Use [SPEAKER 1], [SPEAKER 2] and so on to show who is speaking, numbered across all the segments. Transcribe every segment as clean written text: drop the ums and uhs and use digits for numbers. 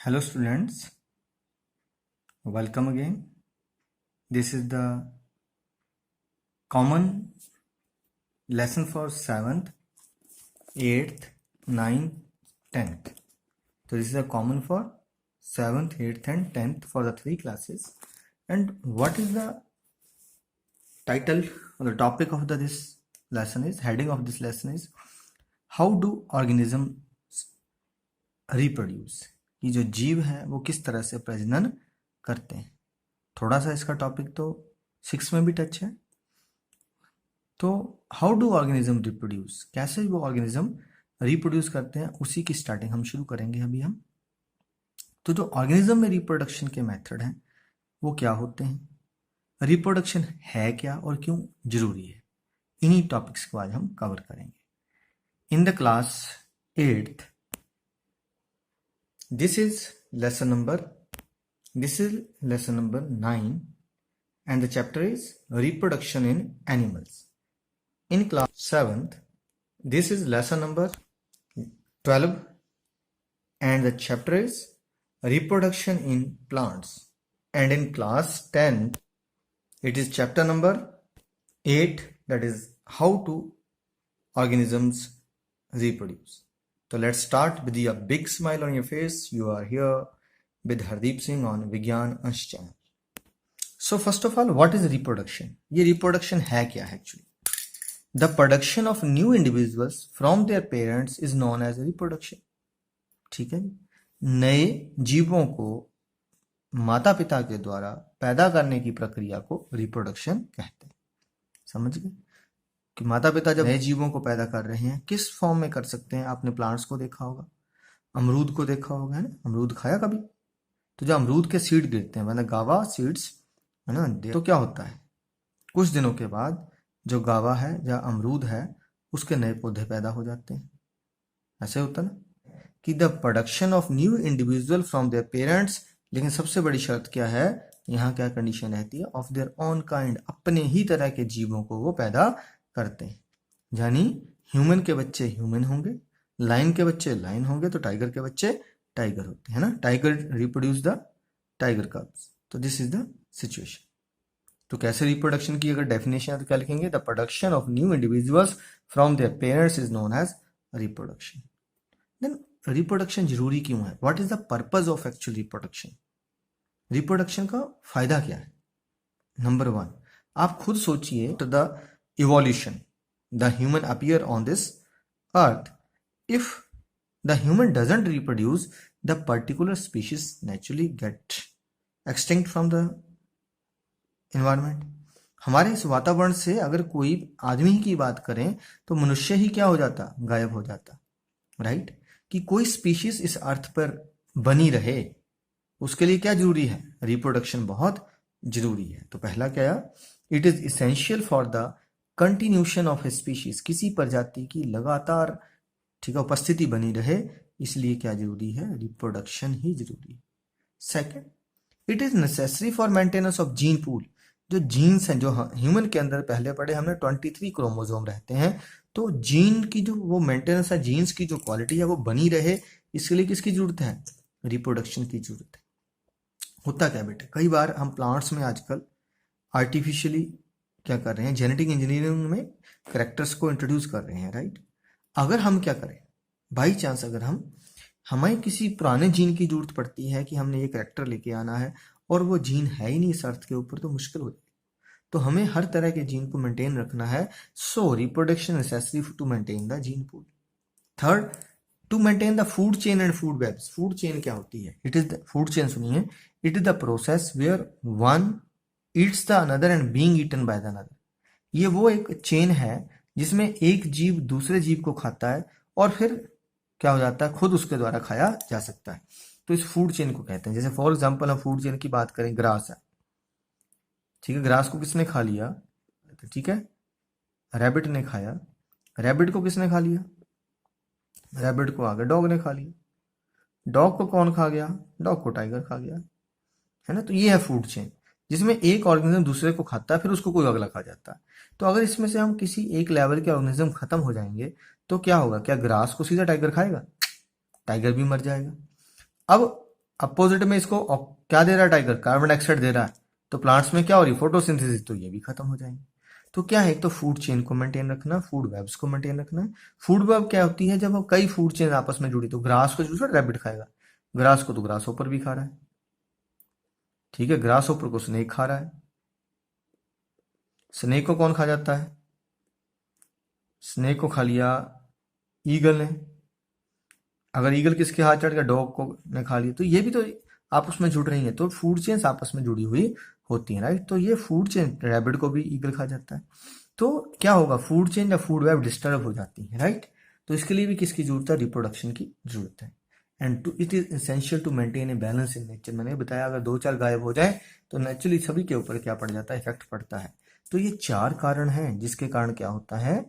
[SPEAKER 1] Hello students, welcome again. This is the common lesson for 7th, 8th, 9th, 10th. So this is a common for 7th, 8th and 10th for the 3 classes. And what is the title or the topic of this lesson is, heading of this lesson is, how do organisms reproduce? कि जो जीव हैं वो किस तरह से प्रजनन करते हैं. थोड़ा सा इसका टॉपिक तो 6 में भी टच है. तो हाउ डू ऑर्गेनिज्म रिप्रोड्यूस, कैसे वो ऑर्गेनिज्म रिप्रोड्यूस करते हैं, उसी की स्टार्टिंग हम शुरू करेंगे अभी हम. तो जो ऑर्गेनिज्म में रिप्रोडक्शन के मेथड हैं वो क्या होते हैं, रिप्रोडक्शन है क्या और क्यों जरूरी है, इन्हीं टॉपिक्स को आज हम कवर करेंगे. In the class 8th, this is lesson number 9 and the chapter is reproduction in animals. In class 7th, this is lesson number 12 and the chapter is reproduction in plants. And in class 10, it is chapter number 8, that is how to organisms reproduce. So let's start with a big smile on your face. You are here with Hardeep Singh on Vigyan Ansh channel. So first of all, what is reproduction? ये reproduction है क्या है actually? The production of new individuals from their parents is known as reproduction. ठीक है, नए जीवों को माता पिता के द्वारा पैदा करने की प्रक्रिया को रिप्रोडक्शन कहते हैं. समझ गए कि माता पिता जब नए जीवों को पैदा कर रहे हैं किस फॉर्म में कर सकते हैं. आपने प्लांट्स को देखा होगा, अमरूद को देखा होगा, है ना, अमरूद खाया कभी. तो जो अमरूद के सीड गिरते हैं, मतलब गावा सीड्स, है ना, तो क्या होता है, कुछ दिनों के बाद जो गावा है या अमरूद है उसके नए पौधे पैदा हो जाते हैं. ऐसे होता ना कि the production of new individual from their parents. लेकिन सबसे बड़ी शर्त क्या है, यहाँ क्या कंडीशन रहती है, ऑफ देयर ओन काइंड, अपने ही तरह के जीवों को वो पैदा करते हैं. यानी ह्यूमन के बच्चे ह्यूमन होंगे, लाइन के बच्चे लाइन होंगे, तो टाइगर के बच्चे टाइगर होते हैं ना. Tiger reproduce the tiger कब्स. तो दिस इज द सिचुएशन. तो कैसे रिप्रोडक्शन की अगर डेफिनेशन है तो क्या लिखेंगे, the production of new individuals from their parents is known as reproduction. Then reproduction जरूरी क्यों है, what is the purpose of actual reproduction. Reproduction का फायदा क्या है. नंबर 1, आप खुद सोचिए, तो the evolution, the human appear on this earth. If the human doesn't reproduce, the particular species naturally get extinct from the environment. हमारे इस वातावरण से अगर कोई आदमी की बात करें तो मनुष्य ही क्या हो जाता, गायब हो जाता. राइट, कि कोई स्पीशीज इस अर्थ पर बनी रहे उसके लिए क्या जरूरी है, रिप्रोडक्शन बहुत जरूरी है. तो पहला क्या, it is essential for the continuation of A species, किसी प्रजाति की लगातार, ठीक है, उपस्थिति बनी रहे, इसलिए क्या जरूरी है, रिप्रोडक्शन ही जरूरी है. Second, it is necessary for maintenance of gene pool. जो जीन्स हैं, जो ह्यूमन के अंदर पहले पढ़े हमने 23 क्रोमोसोम रहते हैं, तो जीन की जो वो मेंटेनेंस है, जीन्स की जो क्वालिटी है वो बनी रहे, इसके लिए किसकी जरूरत है, रिप्रोडक्शन की जरूरत है. होता क्या बेटा, कई बार हम प्लांट्स में आजकल आर्टिफिशियली क्या कर रहे हैं, जेनेटिक इंजीनियरिंग में करेक्टर्स को इंट्रोड्यूस कर रहे हैं. राइट, अगर हम क्या करें, बाई चांस अगर हमें किसी पुराने जीन की जरूरत पड़ती है कि हमने ये करेक्टर लेके आना है और वो जीन है ही नहीं इस अर्थ के ऊपर, तो मुश्किल हो जाएगी. तो हमें हर तरह के जीन को मेंटेन रखना है. So reproduction necessary to maintain the gene pool. Third, to maintain the food chain and food webs. Food chain क्या होती है, it is the food chain, सुनिए, it is the process where one eats the another and being eaten by the another. ये वो एक chain है जिसमें एक जीव दूसरे जीव को खाता है और फिर क्या हो जाता है, खुद उसके द्वारा खाया जा सकता है. तो इस फूड चेन को कहते हैं. जैसे फॉर एग्जांपल हम फूड चेन की बात करें, ग्रास है, ठीक है, ग्रास को किसने खा लिया, ठीक है, रैबिट ने खाया. रैबिट को किसने खा लिया, रैबिट को आगे डॉग ने खा लिया. डॉग को कौन खा गया, डॉग को टाइगर खा गया, है ना. तो ये है फूड चेन, जिसमें एक ऑर्गेनिज्म दूसरे को खाता है, फिर उसको कोई अगला खा जाता है. तो अगर इसमें से हम किसी एक लेवल के ऑर्गेनिज्म खत्म हो जाएंगे तो क्या होगा, क्या ग्रास को सीधा टाइगर खाएगा, टाइगर भी मर जाएगा. अब अपोजिट में इसको क्या दे रहा है टाइगर, कार्बन डाइऑक्साइड दे रहा है, तो प्लांट्स में क्या हो रही है, फोटोसिंथेसिस, तो ये भी खत्म हो जाएंगे। तो क्या है, एक तो फूड चेन को मेंटेन रखना, फूड वेब्स को मेंटेन रखना। फूड वेब क्या होती है, जब कई फूड चेन आपस में जुड़ी, तो ग्रास को जो रैबिट खाएगा, ग्रास को तो ग्रास ऊपर भी खा रहा है, ठीक है, ग्रास ऊपर को स्नेक खा रहा है। स्नेक को कौन खा जाता है, स्नेक को खा लिया ईगल ने, अगर ईगल किसके हाथ चढ़ गया, डॉग को ने खा लिया, तो ये भी तो आपस में जुड़ रही है, तो फूड चेन्स आपस में जुड़ी हुई होती है, राइट। तो ये फूड चेन, रैबिट को भी ईगल खा जाता है, तो क्या होगा, फूड चेन या फूड वेब डिस्टर्ब हो जाती है, राइट। तो इसके लिए भी किसकी जरूरत है, रिप्रोडक्शन की जरूरत है। And two it is essential to maintain a balance in nature. मैंने बताया अगर दो चार गायब हो जाए तो नेचुरली सभी के ऊपर क्या पड़ जाता है, इफेक्ट पड़ता है। तो ये चार कारण हैं जिसके कारण क्या होता है,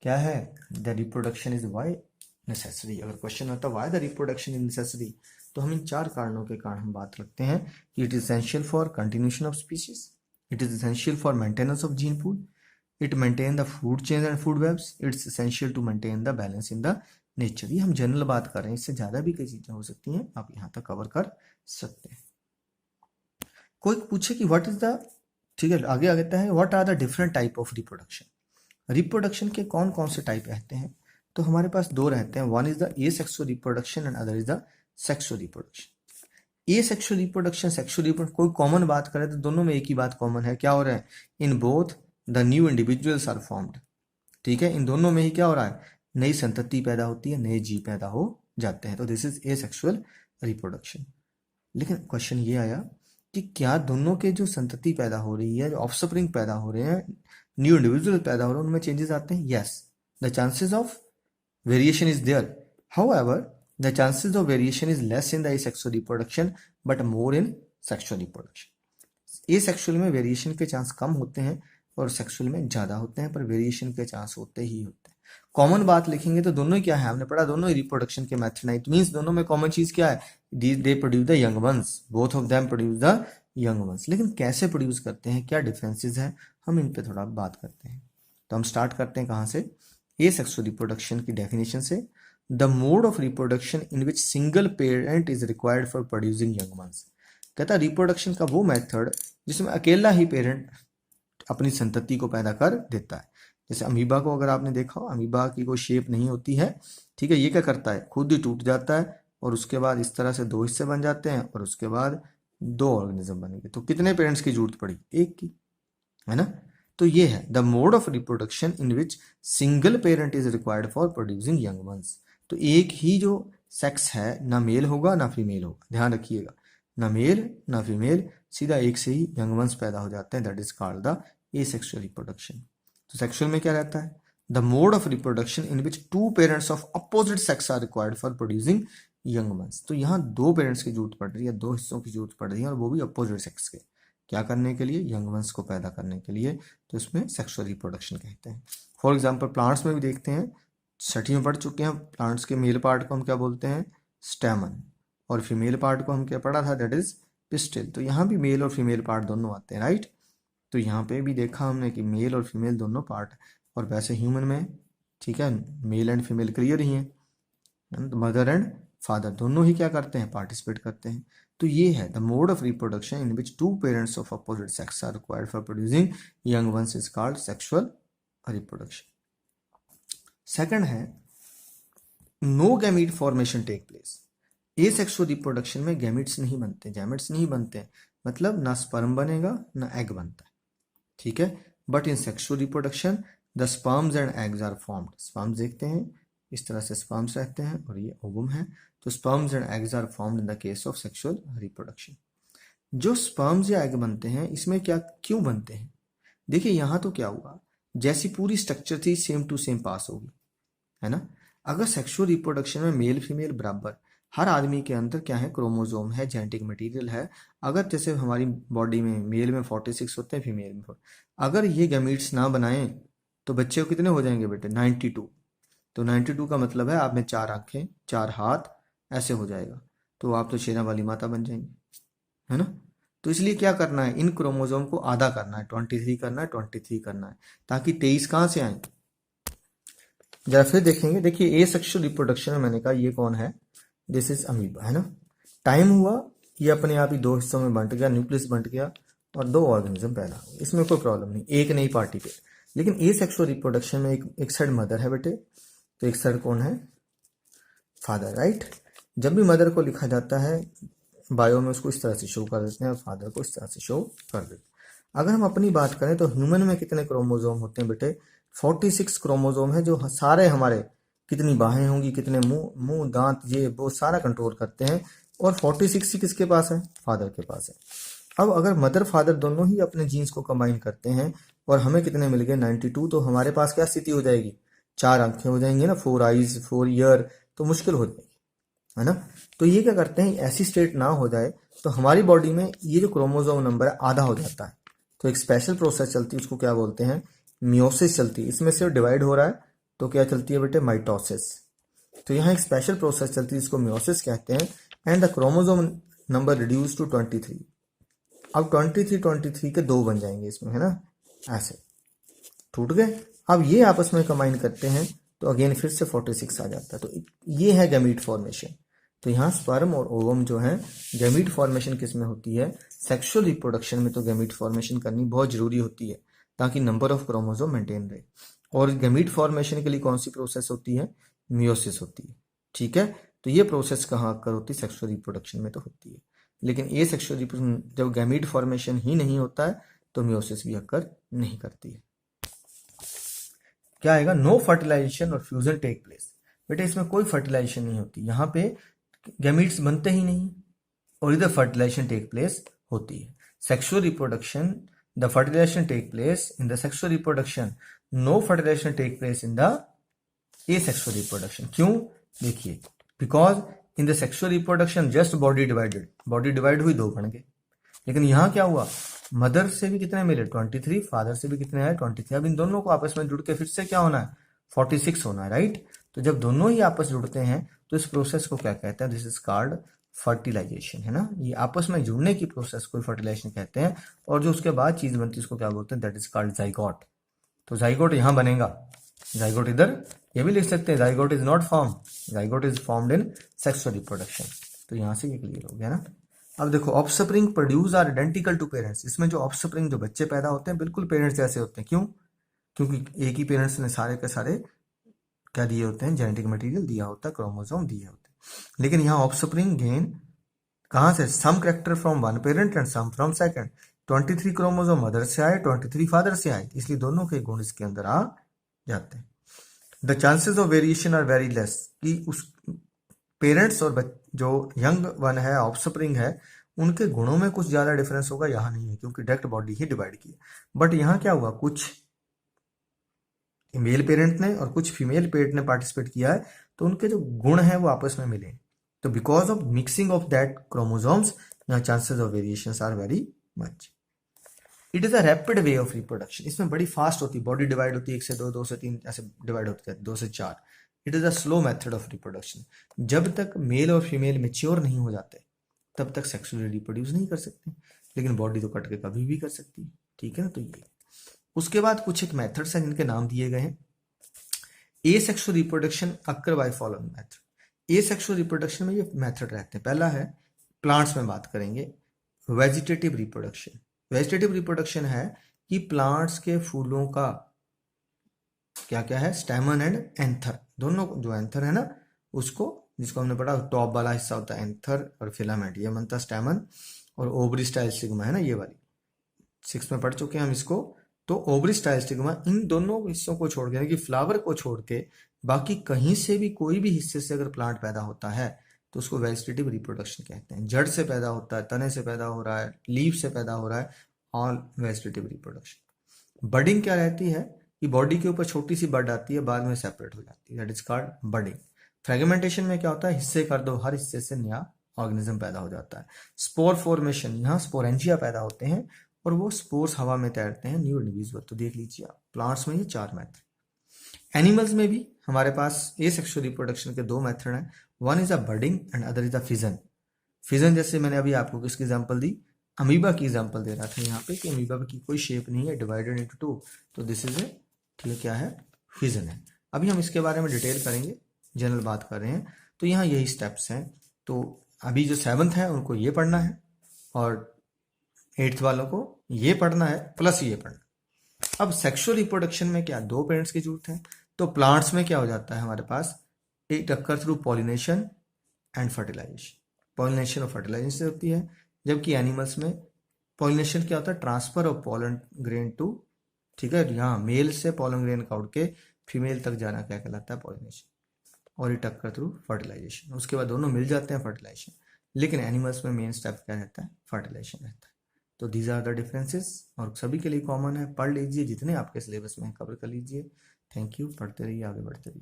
[SPEAKER 1] क्या है, the reproduction is why necessary. अगर क्वेश्चन आता है why the reproduction is necessary, तो हम इन चार कारणों के कारण हम बात रखते हैं कि it is essential for continuation of species, it is essential for maintenance of gene pool, it maintain the food chain and food webs, it's essential to maintain the balance in the nature. ये हम general बात कर रहे हैं, इससे ज्यादा भी कई चीजें हो सकती हैं, आप यहाँ तक कवर कर सकते हैं। कोई पूछे कि व्हाट इज द, ठीक है, आगे आता है what are the different type of reproduction. Reproduction के कौन कौन से टाइप रहते हैं, तो हमारे पास दो रहते हैं, one is the asexual reproduction and other is the sexual reproduction. Asexual reproduction, sexual reproduction, कोई कॉमन बात करें तो दोनों में एक ही बात कॉमन है, क्या हो रहा है, in both the new individuals are formed, ठीक है, इन दोनों में ही क्या हो रहा है, नई संतति पैदा होती है, नए जीव पैदा हो जाते हैं, तो दिस इज एसेक्सुअल रिप्रोडक्शन। लेकिन क्वेश्चन ये आया कि क्या दोनों के जो संतति पैदा हो रही है, जो ऑफस्प्रिंग पैदा हो रहे हैं, न्यू इंडिविजुअल पैदा हो रहे हैं, उनमें चेंजेस आते हैं, yes, the chances of variation is there, however the chances of variation is less in the asexual reproduction but more in sexual reproduction। asexual में वेरिएशन के चांस कम होते हैं और सेक्सुअल में ज्यादा होते हैं, पर वेरिएशन के चांस होते ही होते हैं। कॉमन बात लिखेंगे तो दोनों ही क्या है, हमने पढ़ा दोनों ही रिप्रोडक्शन के मेथड है, इट मींस दोनों में कॉमन चीज क्या है, they produce the young ones, both of them produce the young ones. लेकिन कैसे प्रोड्यूस करते हैं, क्या डिफरेंसेस हैं, हम इन पे थोड़ा बात करते हैं। तो हम स्टार्ट करते हैं कहाँ से, एसेक्सुअल रिप्रोडक्शन की डेफिनेशन से। The mode of reproduction in which single parent is required for producing young ones। कहता है रिप्रोडक्शन का वो मेथड जिसमें अकेला ही पेरेंट अपनी संतति को पैदा कर देता है। जैसे अमीबा को अगर आपने देखा हो, अमीबा की कोई शेप नहीं होती है, ठीक है, ये क्या करता है, खुद ही टूट जाता है और उसके बाद इस तरह से दो हिस्से बन जाते हैं और उसके बाद दो ऑर्गेनिज्म बनेंगे। तो कितने पेरेंट्स की जरूरत पड़ी, एक की, है ना। तो ये है the mode of reproduction in which single parent is required for producing young ones. तो एक ही जो सेक्स है, ना मेल होगा ना फीमेल होगा, ध्यान रखिएगा, ना मेल ना फीमेल, सीधा एक से ही यंग वंस पैदा हो जाते हैं, that is called the asexual reproduction. तो सेक्सुअल में क्या रहता है, the mode of reproduction in which two parents of opposite sex are required for producing young ones. तो यहाँ दो पेरेंट्स की जरूरत पड़ रही है, दो हिस्सों की जरूरत पड़ रही है, और वो भी अपोजिट सेक्स के, क्या करने के लिए, यंग वंस को पैदा करने के लिए। तो इसमें सेक्सुअल रिप्रोडक्शन कहते हैं। फॉर एग्जाम्पल प्लांट्स में भी देखते हैं, छठी में पढ़ चुके हैं, प्लांट्स के मेल पार्ट को हम क्या बोलते हैं, स्टेमन, और फीमेल पार्ट को हम क्या पढ़ा था, दैट इज पिस्टिल। तो यहाँ भी मेल और फीमेल पार्ट दोनों आते हैं, राइट। तो यहाँ पे भी देखा हमने कि मेल और फीमेल दोनों पार्ट, और वैसे ह्यूमन में, ठीक है, मेल एंड फीमेल क्लियर ही है, मदर एंड फादर दोनों ही क्या करते हैं, पार्टिसिपेट करते हैं। तो ये है the mode of reproduction in which two parents of opposite sex are required for producing young ones is called sexual reproduction. Second है no gamete formation take place. Asexual reproduction में गैमीट्स नहीं बनते, gametes नहीं बनते, मतलब ना sperm बनेगा ना एग बनता है, ठीक है। But in sexual reproduction the sperms and eggs are formed. Sperms देखते हैं इस तरह से स्पर्म्स रहते हैं और ये ओवम है, तो sperms and eggs are formed in the case of sexual reproduction. जो स्पर्म्स या एग बनते हैं इसमें क्या क्यों बनते हैं, देखिए यहाँ तो क्या हुआ, जैसी पूरी स्ट्रक्चर थी सेम टू सेम पास होगी, है ना। अगर सेक्सुअल रिप्रोडक्शन में मेल फीमेल बराबर, हर आदमी के अंदर क्या है, क्रोमोसोम है, जेनेटिक मटेरियल है। अगर जैसे हमारी बॉडी में मेल में 46 होते हैं, फीमेल में 4, अगर ये गैमीट्स ना बनाएं तो बच्चे कितने हो जाएंगे बेटे, 92। तो 92 का मतलब है आप में 4 आंखें, 4 हाथ, ऐसे हो जाएगा, तो आप तो शेरा वाली माता बन जाएंगे, है ना। तो इसलिए क्या करना है, इन क्रोमोसोम को आधा करना है, 23 करना है, 23 करना है, ताकि 23 कहाँ से आए। जरा फिर देखेंगे, देखिए ए सेक्सुअल रिप्रोडक्शन में मैंने कहा ये कौन है, दिस इज अमीबा, है ना। टाइम हुआ, ये अपने आप ही दो हिस्सों में बंट गया, न्यूक्लियस बंट गया और दो ऑर्गेनिज्म पैदा हो गए, इसमें कोई प्रॉब्लम नहीं, एक नई पार्टी पे। लेकिन एसेक्सुअल रिप्रोडक्शन में एक साइड मदर है बेटे, तो एक साइड कौन है, फादर, राइट। जब भी मदर को लिखा जाता है बायो में उसको इस तरह से शो कर देते हैं और फादर को इस तरह से शो कर देते हैं। अगर हम अपनी बात करें तो ह्यूमन में कितने क्रोमोजोम होते हैं बेटे, 46 क्रोमोजोम है, जो सारे हमारे कितनी बाहें होंगी, कितने मुंह दांत ये वो सारा कंट्रोल करते हैं, और 46 ही किसके पास है, फादर के पास है। अब अगर मदर फादर दोनों ही अपने जीन्स को कंबाइन करते हैं और हमें कितने मिल गए 92, तो हमारे पास क्या स्थिति हो जाएगी, 4 आंखें हो जाएंगी ना, 4 आईज 4 ईयर, तो मुश्किल हो जाएगी, है ना। तो ये क्या करते हैं, ऐसी स्टेट ना हो जाए, तो हमारी बॉडी में ये जो क्रोमोसोम नंबर है आधा हो जाता है, तो एक स्पेशल प्रोसेस चलती है, उसको क्या बोलते हैं, मियोसिस चलती है। इसमें सिर्फ डिवाइड हो रहा है तो क्या चलती है बेटे, माइटोसिस। तो यहाँ एक स्पेशल प्रोसेस चलती है जिसको मियोसिस कहते हैं, and the chromosome number reduce to 23। अब 23 के 2 बन जाएंगे इसमें, है ना, ऐसे टूट गए। अब ये आपस में कंबाइन करते हैं तो अगेन फिर से 46 आ जाता है। तो ये है गैमीट फॉर्मेशन। तो यहाँ स्पर्म और ओवम जो है, गैमीट फॉर्मेशन किस में होती है, सेक्सुअल रिप्रोडक्शन में। तो गैमीट फॉर्मेशन करनी बहुत जरूरी होती है ताकि नंबर ऑफ क्रोमोसोम मेंटेन रहे। और गैमीट फॉर्मेशन के लिए कौन सी प्रोसेस होती है, मियोसिस होती है, ठीक है। तो ये प्रोसेस कहाँ अक्कर होती है, सेक्सुअल रिप्रोडक्शन में तो होती है। लेकिन ये सेक्सुअल रिप्रोडक्शन जब गैमीट फॉर्मेशन ही नहीं होता है तो मियोसिस भी अक्कर नहीं करती है। क्या आएगा, नो फर्टिलाइजेशन और फ्यूजन टेक प्लेस। बेटे इसमें कोई फर्टिलाइजेशन नहीं होती, यहाँ पे गैमीट्स बनते ही नहीं, और इधर फर्टिलाइजेशन टेक प्लेस होती है। Sexual reproduction, the fertilisation take place in the sexual reproduction, no fertilisation take place in the asexual reproduction. क्यों, देखिए, because in the sexual reproduction just body divided, body divide हुई, 2 बन गए। लेकिन यहाँ क्या हुआ, मदर से भी कितने मिले 23, फादर से भी कितने आए 23। अब इन दोनों को आपस में जुड़ के फिर से क्या होना है, 46 होना है, राइट। तो जब दोनों ही आपस जुड़ते हैं तो इस प्रोसेस को क्या कहते हैं, दिस इज कॉल्ड फर्टिलाइजेशन, है ना। ये आपस में जुड़ने की प्रोसेस को फर्टिलाइजेशन कहते हैं। और जो उसके बाद चीज बनती है उसको क्या बोलते हैं, दैट इज कॉल्ड जाइगोट। तो जाइगोट यहाँ बनेगा, जाइगोट इधर, ये भी लिख सकते हैं, zygote is not form, zygote is formed in sexual reproduction. तो यहाँ से ये क्लियर हो गया ना। अब देखो, offspring produce are identical to parents. इसमें जो ऑफस्प्रिंग, जो बच्चे पैदा होते हैं, बिल्कुल पेरेंट्स जैसे होते हैं। क्यों, क्योंकि एक ही पेरेंट्स ने सारे के सारे क्या दिए होते हैं, जेनेटिक मटेरियल दिया होता है, क्रोमोसोम दिए होते हैं। लेकिन यहाँ ऑफस्प्रिंग गेन कहाँ से, some character from one parent and some from second. 23 chromosome mother से आए, 23 फादर से आए, इसलिए दोनों के गुण इसके अंदर आ जाते हैं। The chances of variation are very less, कि उस पेरेंट्स और जो यंग वन है, ऑफस्प्रिंग है, उनके गुणों में कुछ ज्यादा डिफरेंस होगा, यहाँ नहीं है, क्योंकि डायरेक्ट बॉडी ही डिवाइड की। बट यहाँ क्या हुआ, कुछ मेल पेरेंट ने और कुछ फीमेल पेरेंट ने पार्टिसिपेट किया है, तो उनके जो गुण हैं वो आपस में मिले। तो because of mixing of that chromosomes, यहाँ chances of variations are very much. It is a rapid way of reproduction. इसमें बड़ी फास्ट होती है, बॉडी डिवाइड होती है 1 से 2, 2 से 3, ऐसे डिवाइड होती है 2 से 4। It is a slow method of reproduction. जब तक मेल और फीमेल मेच्योर नहीं हो जाते तब तक सेक्सुअली रिप्रोड्यूस नहीं कर सकते, लेकिन बॉडी तो कट के कभी भी कर सकती है, ठीक है ना। तो ये उसके बाद कुछ एक मेथड्स हैं जिनके नाम दिए गए हैं। ए sexual reproduction occur by following method. A sexual reproduction में ये मेथड रहते हैं। पहला है, प्लांट्स में बात करेंगे, वेजिटेटिव रिप्रोडक्शन। वेजिटेटिव रिप्रोडक्शन है कि प्लांट्स के फूलों का क्या क्या है, स्टेमन एंड एंथर, दोनों जो एंथर है ना उसको, जिसको हमने पढ़ा टॉप वाला हिस्सा होता है एंथर और फिलामेंट, ये बनता स्टेमन, और ओवरी स्टाइल स्टिग्मा है ना, ये वाली 6 में पढ़ चुके हैं हम इसको। तो ओवरी स्टाइल स्टिग्मा, इन दोनों हिस्सों को छोड़ के, यानी कि फ्लावर को छोड़ के बाकी कहीं से भी कोई भी हिस्से से अगर प्लांट पैदा होता है तो उसको वेजिटेटिव रिप्रोडक्शन कहते हैं। जड़ से पैदा होता है, तने से पैदा हो रहा है, लीव से पैदा हो रहा है, ऑल वेजिटेटिव रिप्रोडक्शन। बडिंग क्या रहती है कि बॉडी के ऊपर छोटी सी बड आती है, बाद में सेपरेट हो जाती है, that is called budding. Fragmentation में क्या होता है, हिस्से कर दो, हर हिस्से से नया ऑर्गेनिज्म पैदा हो जाता है। स्पोर फॉर्मेशन, यहाँ स्पोरेंजिया पैदा होते हैं और वो स्पोर्स हवा में तैरते हैं, न्यू इंडिविजुअल। तो देख लीजिए आप, प्लांट्स में ये 4 मेथड। एनिमल्स में भी हमारे पास ए सेक्सुअल रिप्रोडक्शन के 2 मेथड हैं, one is a budding and other is a fission. Fission जैसे मैंने अभी आपको किसकी एग्जांपल दी, अमीबा की एग्जांपल दे रहा था यहाँ पे कि अमीबा की कोई शेप नहीं है, डिवाइडेड इनटू 2, तो दिस इज ए, ठीक है, क्या है, फिजन है। अभी हम इसके बारे में डिटेल करेंगे, जनरल बात कर रहे हैं। तो यहाँ यही स्टेप्स हैं। तो अभी जो 7th है उनको ये पढ़ना है और 8th वालों को ये पढ़ना है प्लस ये पढ़ना है। अब सेक्सुअल रिप्रोडक्शन में क्या 2 पेरेंट्स की जरूरत है, तो प्लांट्स में क्या हो जाता है हमारे पास, it occur through pollination and fertilisation. Pollination और फर्टिलाइजेशन से होती है, जबकि एनिमल्स में पॉलिनेशन क्या होता है, transfer of pollen grain to, ठीक है, यहाँ मेल से पॉलन ग्रेन का उड़ के फीमेल तक जाना क्या कहलाता है, पॉलिनेशन, और इट अकर थ्रू फर्टिलाइजेशन। उसके बाद दोनों मिल जाते हैं, फर्टिलाइजेशन। लेकिन एनिमल्स में मेन स्टेप क्या रहता है, फर्टिलाइजेशन रहता है। तो दीज आर द डिफरेंसेस, और सभी के लिए कॉमन है। पढ़ लीजिए, जितने आपके सिलेबस में कवर कर लीजिए। थैंक यू, पढ़ते रहिए, आगे बढ़ते रहिए।